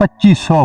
2500